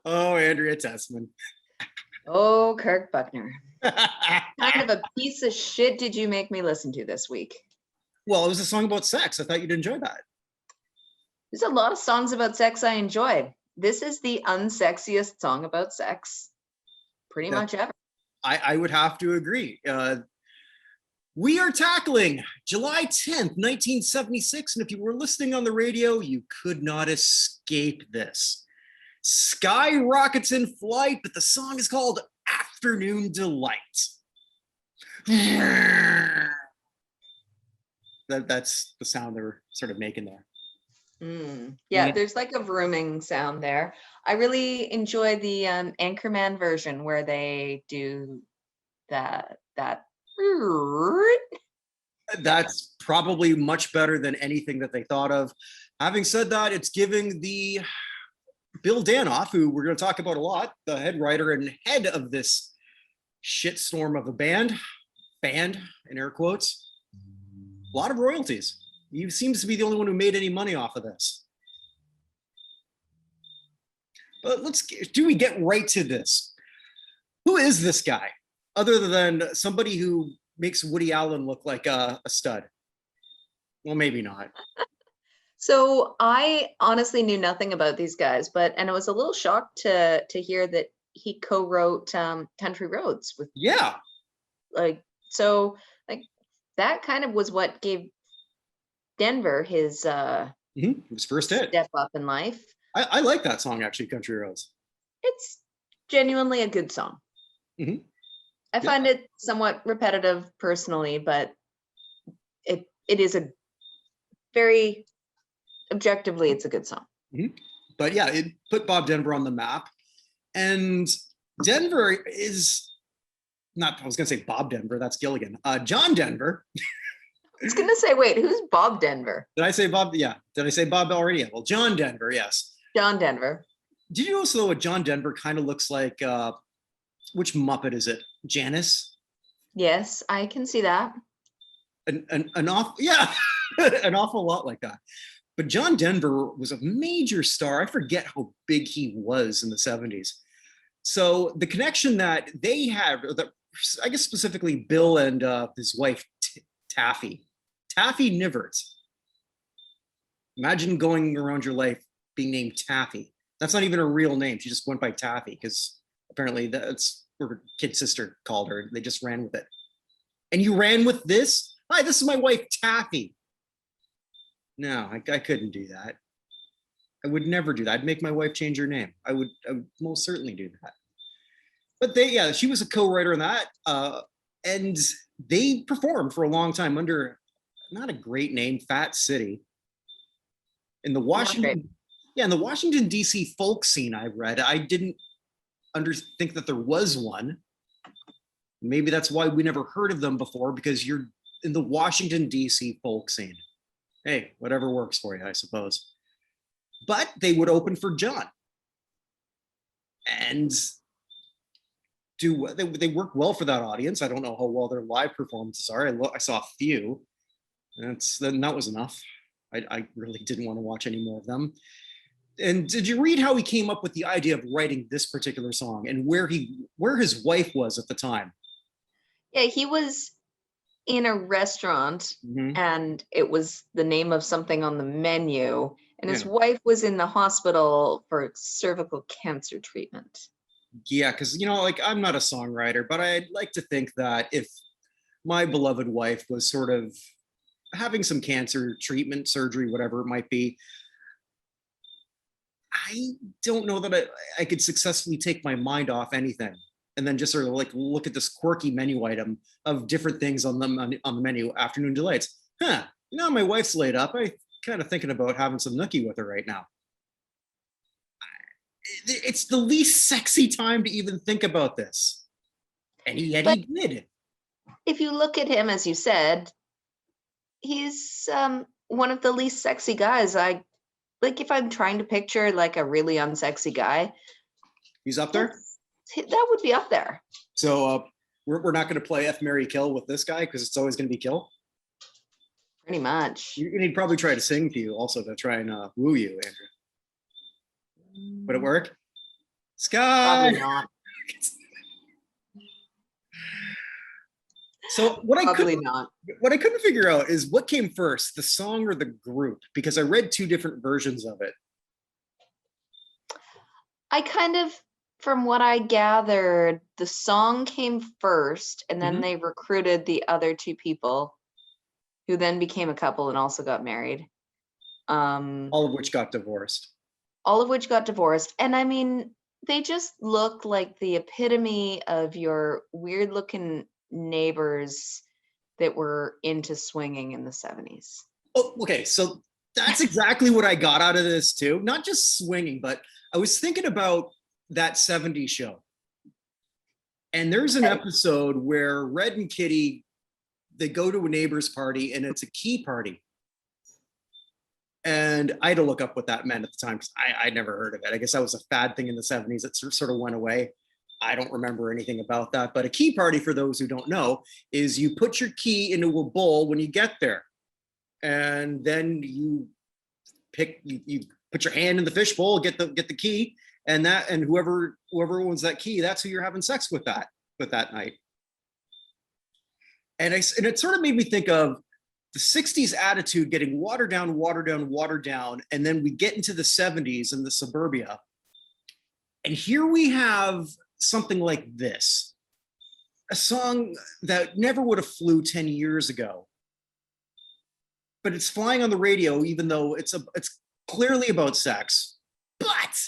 Oh, Andrea Tessmann. Oh, Kirk Buchner. Kind of a piece of shit did you make me listen to this week? Well, it was a song about sex. I thought you'd enjoy that. There's a lot of songs about sex I enjoy. This is the unsexiest song about sex pretty much ever. I would have to agree. We are tackling July 10th, 1976. And if you were listening on the radio, you could not escape this. Skyrockets in flight, but the song is called Afternoon Delight. That's the sound they're sort of making there. Yeah, there's like a vrooming sound there. I really enjoy the Anchorman version where they do that. That's probably much better than anything that they thought of. Having said that, it's giving the Bill Danoff, who we're going to talk about a lot, the head writer and head of this shitstorm of a band in air quotes, a lot of royalties. He seems to be the only one who made any money off of this. But do we get right to this? Who is this guy, other than somebody who makes Woody Allen look like a stud? Well, maybe not. So I honestly knew nothing about these guys, and I was a little shocked to hear that he co-wrote Country Roads with. Yeah. That kind of was what gave Denver his first hit. Step up in life. I like that song, actually, Country Roads. It's genuinely a good song. I find it somewhat repetitive personally, but it is a very objectively, it's a good song. But yeah, it put Bob Denver on the map. And Denver is not, I was going to say Bob Denver, that's Gilligan. John Denver. I was going to say, wait, who's Bob Denver? Did I say Bob? Yeah. Did I say Bob already? Yeah. Well, John Denver, yes. John Denver. Did you also know what John Denver kind of looks like? Which Muppet is it? Janice? Yes, I can see that. An awful lot like that. But John Denver was a major star. I forget how big he was in the 70s. So the connection that they had, I guess specifically Bill and his wife, Taffy Nivert. Imagine going around your life being named Taffy. That's not even a real name. She just went by Taffy because apparently that's what her kid sister called her. They just ran with it. And you ran with this? Hi, this is my wife, Taffy. No, I couldn't do that. I would never do that. I'd make my wife change her name. I would most certainly do that. But she was a co-writer on that. And they performed for a long time under not a great name, Fat City. In the Washington D.C. folk scene I read, I didn't think that there was one. Maybe that's why we never heard of them before, because you're in the Washington D.C. folk scene. Hey, whatever works for you, I suppose. But they would open for John. And they work well for that audience. I don't know how well their live performances are. I saw a few. That was enough. I really didn't want to watch any more of them. And did you read how he came up with the idea of writing this particular song and where his wife was at the time? Yeah, he was in a restaurant and it was the name of something on the menu, and his wife was in the hospital for cervical cancer treatment. Yeah, because I'm not a songwriter, but I'd like to think that if my beloved wife was sort of having some cancer treatment, surgery, whatever it might be, I don't know that I could successfully take my mind off anything and then just sort of like look at this quirky menu item of different things on the menu, afternoon delights. My wife's laid up. I'm kind of thinking about having some nookie with her right now. It's the least sexy time to even think about this. And yet he did. if you look at him, as you said, he's one of the least sexy guys. I like if I'm trying to picture like a really unsexy guy. He's up there? That would be up there. So we're not going to play F, Marry, Kill with this guy because it's always going to be Kill? Pretty much. He'd probably try to sing to you also to try and woo you, Andrea. Would it work? Sky! Probably not. So what I Probably couldn't figure out is what came first, the song or the group? Because I read two different versions of it. I kind of, from what I gathered, the song came first, and then they recruited the other two people, who then became a couple and also got married. All of which got divorced. And I mean, they just look like the epitome of your weird looking neighbors that were into swinging in the 70s. Oh, okay. So that's exactly what I got out of this too. Not just swinging, but I was thinking about that 70s show. And there's an episode where Red and Kitty, they go to a neighbor's party and it's a key party. And I had to look up what that meant at the time because I'd never heard of it. I guess that was a fad thing in the 70s that sort of went away. I don't remember anything about that. But a key party, for those who don't know, is you put your key into a bowl when you get there. And then you put your hand in the fish bowl, get the key, and whoever owns that key, that's who you're having sex with that night. And it sort of made me think of the 60s attitude getting watered down, and then we get into the 70s and the suburbia. And here we have something like this, a song that never would have flew 10 years ago. But it's flying on the radio, even though it's clearly about sex. But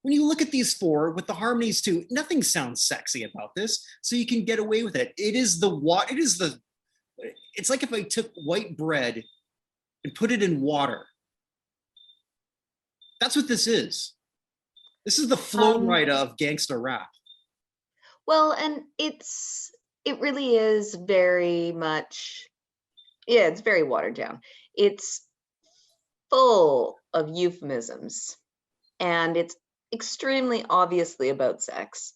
when you look at these four with the harmonies too, nothing sounds sexy about this. So you can get away with it. It's like if I took white bread and put it in water. That's what this is. This is the flow ride of gangsta rap. Well, and it really is very much, yeah, it's very watered down. It's full of euphemisms, and it's extremely obviously about sex.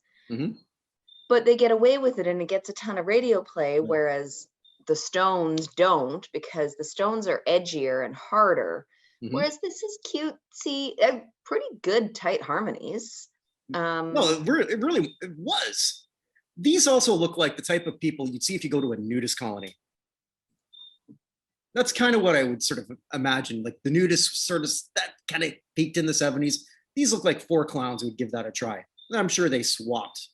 But they get away with it, and it gets a ton of radio play, whereas the Stones don't, because the Stones are edgier and harder. Whereas this is cutesy, pretty good tight harmonies. No, it really was. These also look like the type of people you'd see if you go to a nudist colony. That's kind of what I would sort of imagine. Like the nudist sort of, that kind of peaked in the 70s. These look like four clowns who would give that a try. And I'm sure they swapped.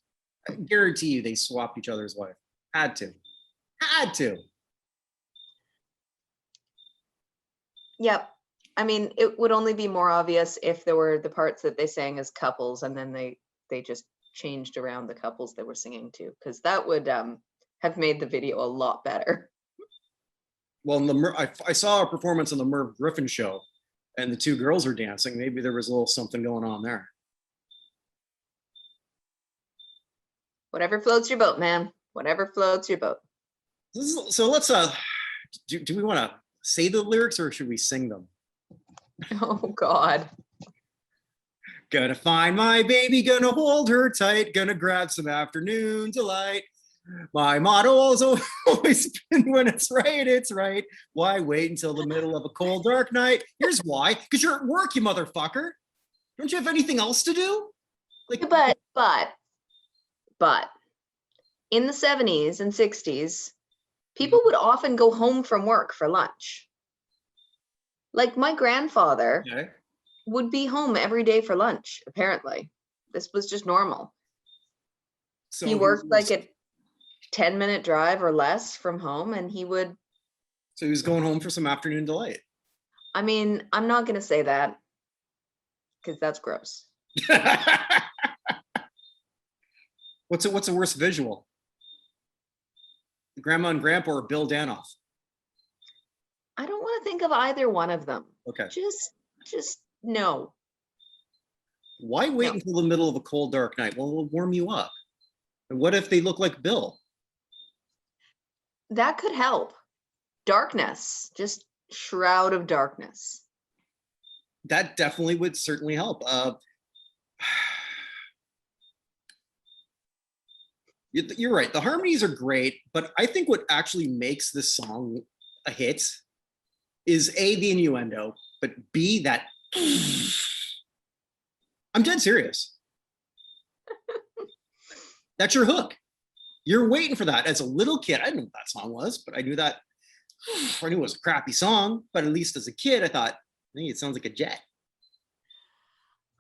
I guarantee you they swapped each other's wife. Had to. Yep. I mean, it would only be more obvious if there were the parts that they sang as couples, and then they just changed around the couples they were singing to, because that would have made the video a lot better. Well, I saw a performance on the Merv Griffin show, and the two girls were dancing. Maybe there was a little something going on there. Whatever floats your boat, man. Whatever floats your boat. So let's do we want to say the lyrics or should we sing them? Oh God. Gonna find my baby, gonna hold her tight, gonna grab some afternoon delight. My motto has always been, when it's right. Why wait until the middle of a cold, dark night? Here's why. Because you're at work, you motherfucker. Don't you have anything else to do? Like, but in the 70s and 60s, people would often go home from work for lunch. Like my grandfather would be home every day for lunch, apparently. This was just normal. So he worked like a 10-minute drive or less from home, and he would. So he was going home for some afternoon delight. I mean, I'm not going to say that because that's gross. What's a worse visual? Grandma and Grandpa or Bill Danoff? I don't want to think of either one of them. Okay. Just no. Why wait until the middle of a cold, dark night? Well, it'll warm you up. And what if they look like Bill? That could help. Darkness, just shroud of darkness. That definitely would certainly help. You're right. The harmonies are great, but I think what actually makes this song a hit is A, the innuendo, but B, that I'm dead serious. That's your hook. You're waiting for that. As a little kid, I didn't know what that song was, but I knew that. I knew it was a crappy song, but at least as a kid, I thought, hey, it sounds like a jet.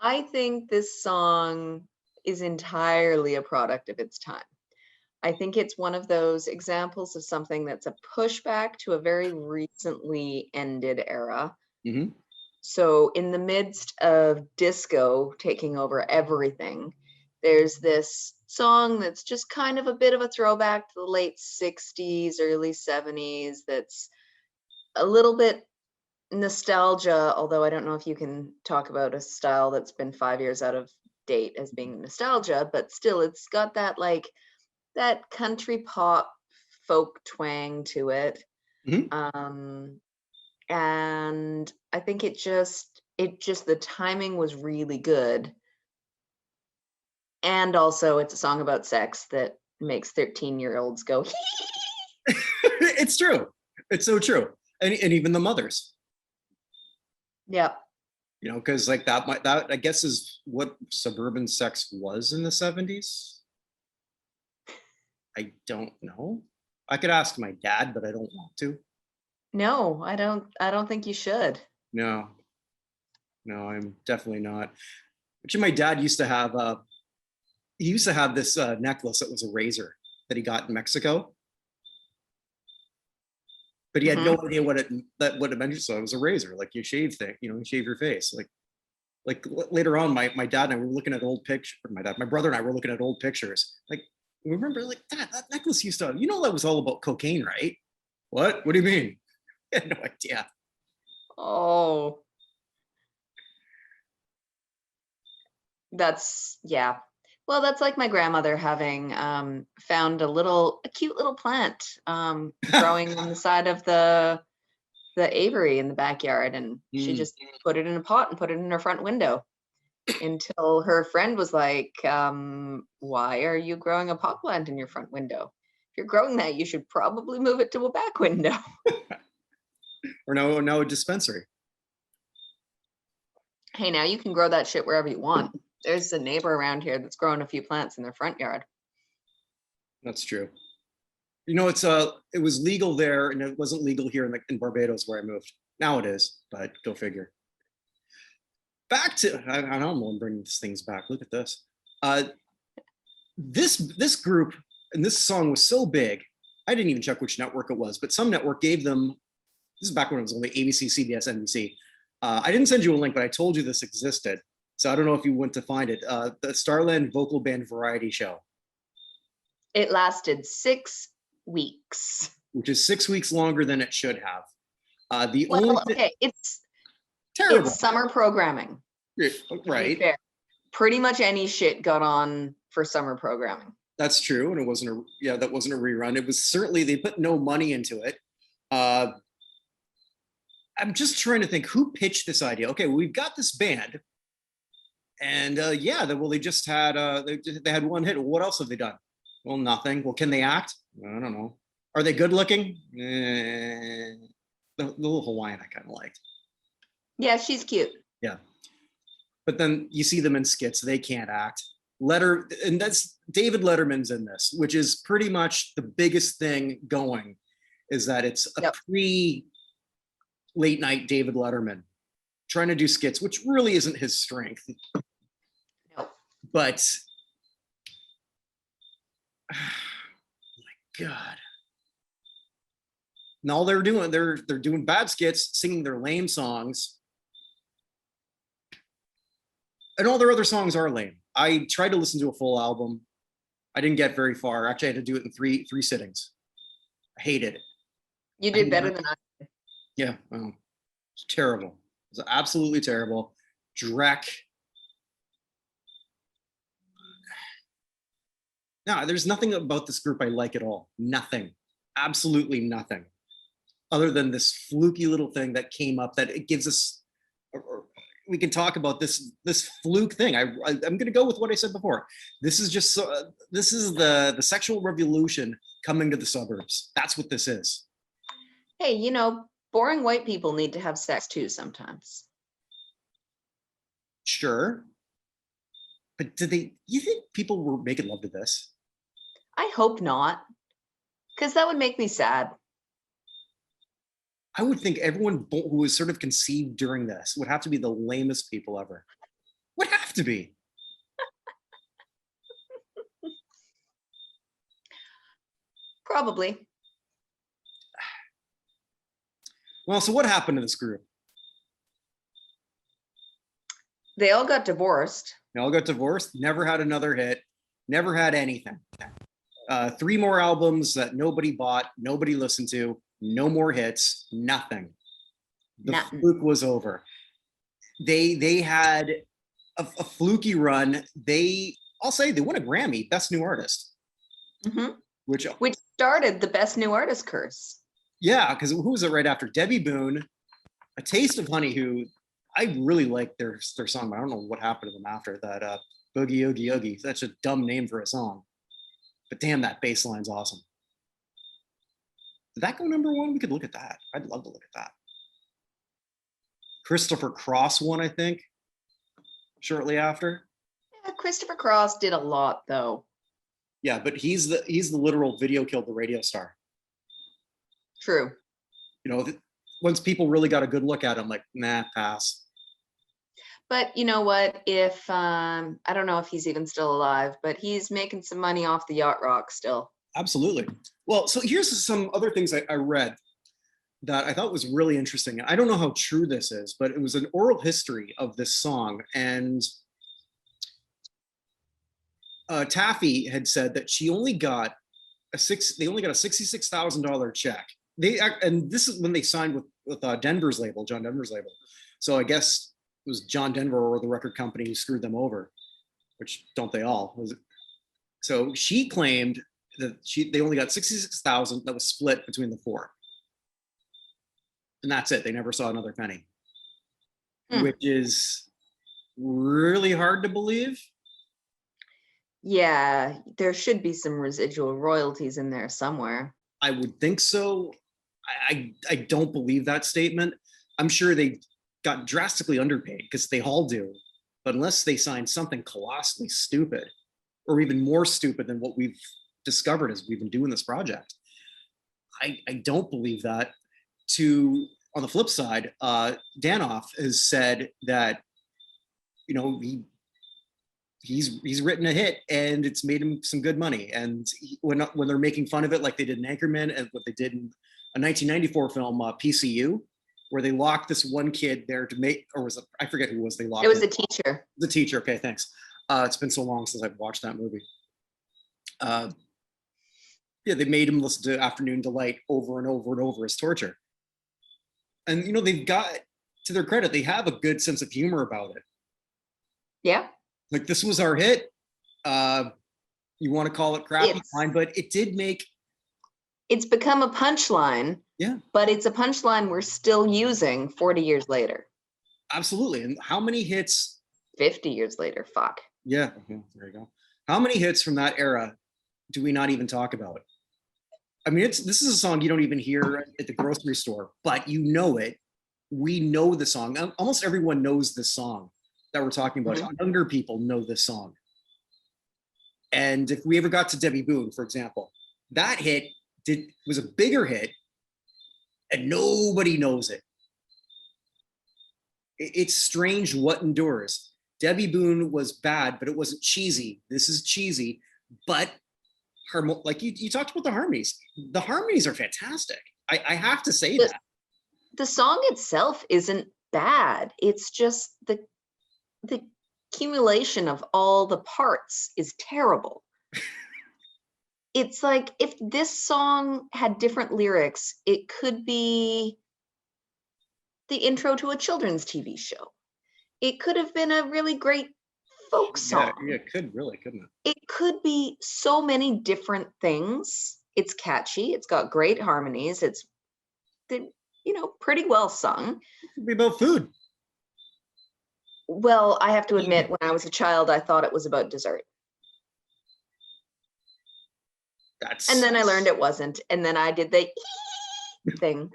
I think this song is entirely a product of its time. I think it's one of those examples of something that's a pushback to a very recently ended era. Mm-hmm. So in the midst of disco taking over everything, there's this song that's just kind of a bit of a throwback to the late 60s, early 70s, that's a little bit nostalgia, although I don't know if you can talk about a style that's been 5 years out of date as being nostalgia, but still it's got that like that country pop folk twang to it. Mm-hmm. And I think it just the timing was really good. And also it's a song about sex that makes 13-year-olds go It's true. It's so true. And even the mothers. Yep. You know, because like that I guess is what suburban sex was in the 70s. I don't know. I could ask my dad, but I don't want to. No, I don't think you should. No, I'm definitely not. Actually, my dad used to have this necklace that was a razor that he got in Mexico, but he had no idea what it meant. So it was a razor, like you shave thing, you shave your face. Like later on, my dad and I were looking at old pictures. My brother and I were looking at old pictures. Like, remember, like that necklace used to, that was all about cocaine, right? What do you mean? I had no idea. Oh, yeah. Well, that's like my grandmother having found a cute little plant growing on the side of the aviary in the backyard, and she just put it in a pot and put it in her front window until her friend was like, why are you growing a pot plant in your front window? If you're growing that, you should probably move it to a back window. Or no, a dispensary. Hey, now you can grow that shit wherever you want. There's a neighbor around here that's growing a few plants in their front yard. That's true. It was legal there, and it wasn't legal here in Barbados where I moved. Now it is, but go figure. Back to I don't know. I'm bringing these things back. Look at this. This group and this song was so big. I didn't even check which network it was, but some network gave them. This is back when it was only ABC, CBS, NBC. I didn't send you a link, but I told you this existed. So I don't know if you went to find it. The Starland vocal band variety show. It lasted 6 weeks. Which is 6 weeks longer than it should have. It's terrible. It's summer programming. Right. Pretty much any shit got on for summer programming. That's true. And that wasn't a rerun. It was certainly, they put no money into it. I'm just trying to think who pitched this idea. Okay, well, we've got this band. And they just had they had one hit. What else have they done? Well, nothing. Well, can they act? I don't know. Are they good looking? The little Hawaiian I kind of liked. Yeah, she's cute. Yeah. But then you see them in skits, they can't act. And that's David Letterman's in this, which is pretty much the biggest thing going, is that it's a pre-late night David Letterman trying to do skits, which really isn't his strength. No. But my God. And all they're doing, they're doing bad skits, singing their lame songs. And all their other songs are lame. I tried to listen to a full album. I didn't get very far. Actually, I had to do it in three sittings. I hated it. You did better than I did. Yeah, it's terrible. It was absolutely terrible. Drek. No, there's nothing about this group I like at all. Nothing. absolutely nothing other than this fluky little thing that came up that it gives us, or we can talk about this fluke thing. I'm going to go with what I said before. This is just this is the sexual revolution coming to the suburbs. That's what this is. Hey, you know, boring white people need to have sex too sometimes. Sure. But you think people were making love to this? I hope not, because that would make me sad. I would think everyone who was sort of conceived during this would have to be the lamest people ever. Would have to be. Probably. Well, so what happened to this group? They all got divorced. They all got divorced, never had another hit, never had anything. 3 more albums that nobody bought, nobody listened to, no more hits, nothing. The fluke was over. They had a fluky run. I'll say they won a Grammy, Best New Artist. Mm-hmm. Which started the Best New Artist curse. Yeah, because who was it right after? Debbie Boone, A Taste of Honey, who I really like their song, but I don't know what happened to them after that. Boogie Oogie Oogie. That's a dumb name for a song. But damn, that bass line's awesome. Did that go #1? We could look at that. I'd love to look at that. Christopher Cross won, I think, shortly after. Yeah, Christopher Cross did a lot, though. Yeah, but he's the literal video killed the radio star. True. You know, once people really got a good look at him, like, nah, pass. But you know what? If I don't know if he's even still alive, but he's making some money off the yacht rock still. Absolutely. Well, so here's some other things I read that I thought was really interesting. I don't know how true this is, but it was an oral history of this song. And Taffy had said that she only got they only got a $66,000 check. And this is when they signed with Denver's label, John Denver's label. So I guess it was John Denver or the record company who screwed them over, which don't they all? So she claimed that they only got 66,000 that was split between the 4. And that's it. They never saw another penny, which is really hard to believe. Yeah, there should be some residual royalties in there somewhere. I would think so. I don't believe that statement. I'm sure they got drastically underpaid because they all do. But unless they signed something colossally stupid or even more stupid than what we've discovered as we've been doing this project, I don't believe that. On the flip side, Danoff has said that, you know, he's written a hit and it's made him some good money. And when they're making fun of it, like they did in Anchorman and what they did in a 1994 film, PCU, where they locked this one kid there to make, or was it, I forget who it was they locked. It was a teacher. The teacher. Okay, thanks. It's been so long since I've watched that movie. Yeah, they made him listen to Afternoon Delight over and over and over as torture. And, you know, they've got, to their credit, they have a good sense of humor about it. Yeah. Like, this was our hit. You want to call it crappy, fine, but it did make. It's become a punchline. Yeah. But it's a punchline we're still using 40 years later. Absolutely. And how many hits? 50 years later, fuck. Yeah, there you go. How many hits from that era do we not even talk about? I mean, this is a song you don't even hear at the grocery store, but you know it. We know the song. Almost everyone knows this song that we're talking about. Mm-hmm. Younger people know this song. And if we ever got to Debbie Boone, for example, that hit was a bigger hit and nobody knows it. It's strange what endures. Debbie Boone was bad, but it wasn't cheesy. This is cheesy, but like you talked about the harmonies. The harmonies are fantastic. I have to say that. The song itself isn't bad. It's just the accumulation of all the parts is terrible. It's like if this song had different lyrics, it could be the intro to a children's TV show. It could have been a really great folk song. Yeah, it could really, couldn't it? It could be so many different things, It's catchy. It's got great harmonies. It's, pretty well sung. It'd be about food. Well, I have to admit, when I was a child, I thought it was about dessert. And then I learned it wasn't. And then I did the thing.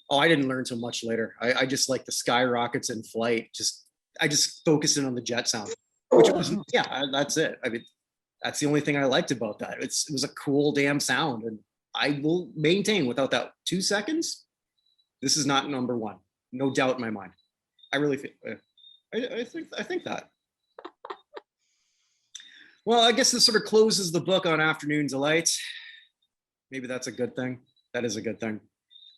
Oh, I didn't learn so much later. I just like the Skyrockets in flight. I just focused in on the jet sound, which was, that's it. I mean, that's the only thing I liked about that. It was a cool damn sound. And I will maintain, without that 2 seconds, this is not number one. No doubt in my mind. I really think, I think that. Well, I guess this sort of closes the book on Afternoon Delights. Maybe that's a good thing. That is a good thing.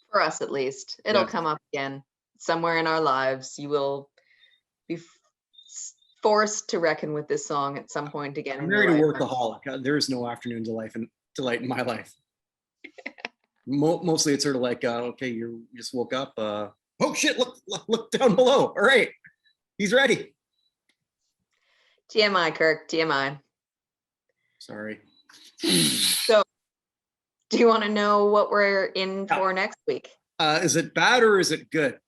For us, at least. It'll come up again somewhere in our lives. You will be forced to reckon with this song at some point again. I'm married to workaholic. There is no afternoon delight in my life. Mostly it's sort of like, okay, you just woke up. Oh shit, look down below. All right, he's ready. TMI, Kirk, TMI. Sorry. So, do you want to know what we're in for next week? Is it bad or is it good?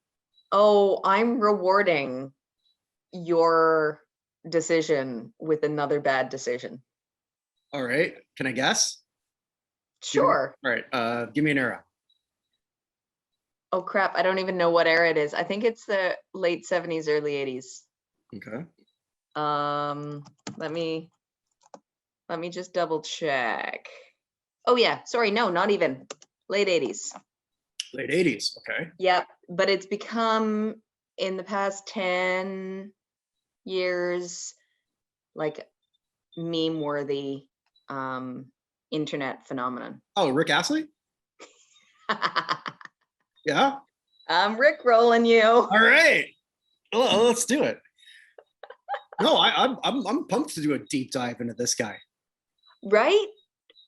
Oh, I'm rewarding your decision with another bad decision. All right. Can I guess? Sure. All right. Give me an era. Oh crap! I don't even know what era it is. I think it's the late 70s, early 80s. Okay. Let me just double check. Oh yeah, sorry, no, not even. Late 80s. Late 80s, okay. Yep, but it's become, in the past 10 years, like meme-worthy internet phenomenon. Oh, Rick Astley? Yeah? I'm Rick-rolling you. All right. Well, let's do it. No, I'm pumped to do a deep dive into this guy. Right?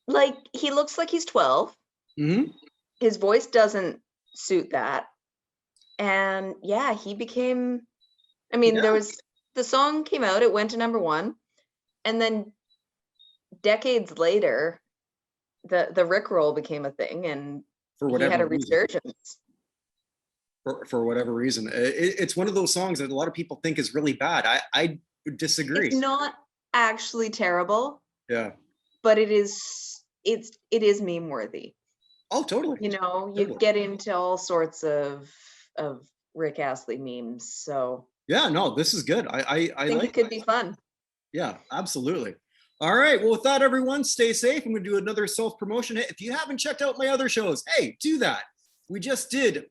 Like, he looks like he's 12. Mm-hmm. His voice doesn't suit that. And yeah, he became, there was, the song came out, it went to number one. And then decades later, the Rickroll became a thing, and he had a resurgence. For whatever reason. It's one of those songs that a lot of people think is really bad. I disagree. It's not actually terrible. Yeah. But it is meme worthy. Oh, totally. You get into all sorts of Rick Astley memes. So yeah, no, this is good. I think like it could be fun. Yeah, absolutely. All right. Well, with that, everyone, stay safe. I'm going to do another self-promotion. If you haven't checked out my other shows, hey, do that. We just did.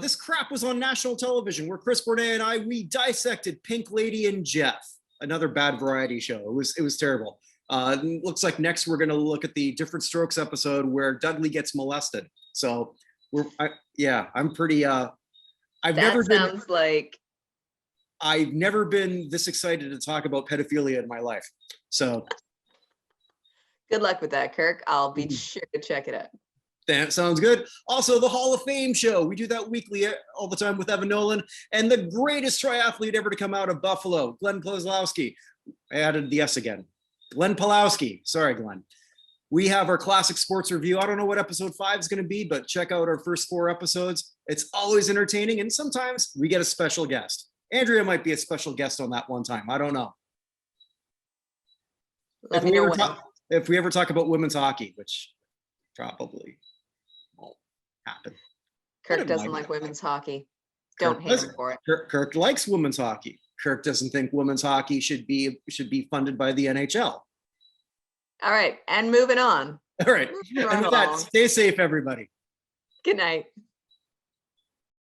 This crap was on national television where Chris Bournet and we dissected Pink Lady and Jeff, another bad variety show. It was terrible. Looks like next we're going to look at the Different Strokes episode where Dudley gets molested. So I'm pretty, I've never been this excited to talk about pedophilia in my life. So good luck with that, Kirk. I'll be sure to check it out. That sounds good. Also, the Hall of Fame show. We do that weekly all the time with Evan Nolan and the greatest triathlete ever to come out of Buffalo, Glenn Kozlowski. I added the S again. Glenn Pulowski. Sorry, Glenn. We have our classic sports review. I don't know what episode 5 is going to be, but check out our first 4 episodes. It's always entertaining, and sometimes we get a special guest. Andrea might be a special guest on that one time. I don't know. If we ever talk about women's hockey, which probably won't happen. Kirk doesn't like women's hockey. Don't hate him for it. Kirk likes women's hockey. Kirk doesn't think women's hockey should be funded by the NHL. All right, and moving on. All right. And with that, stay safe, everybody. Good night.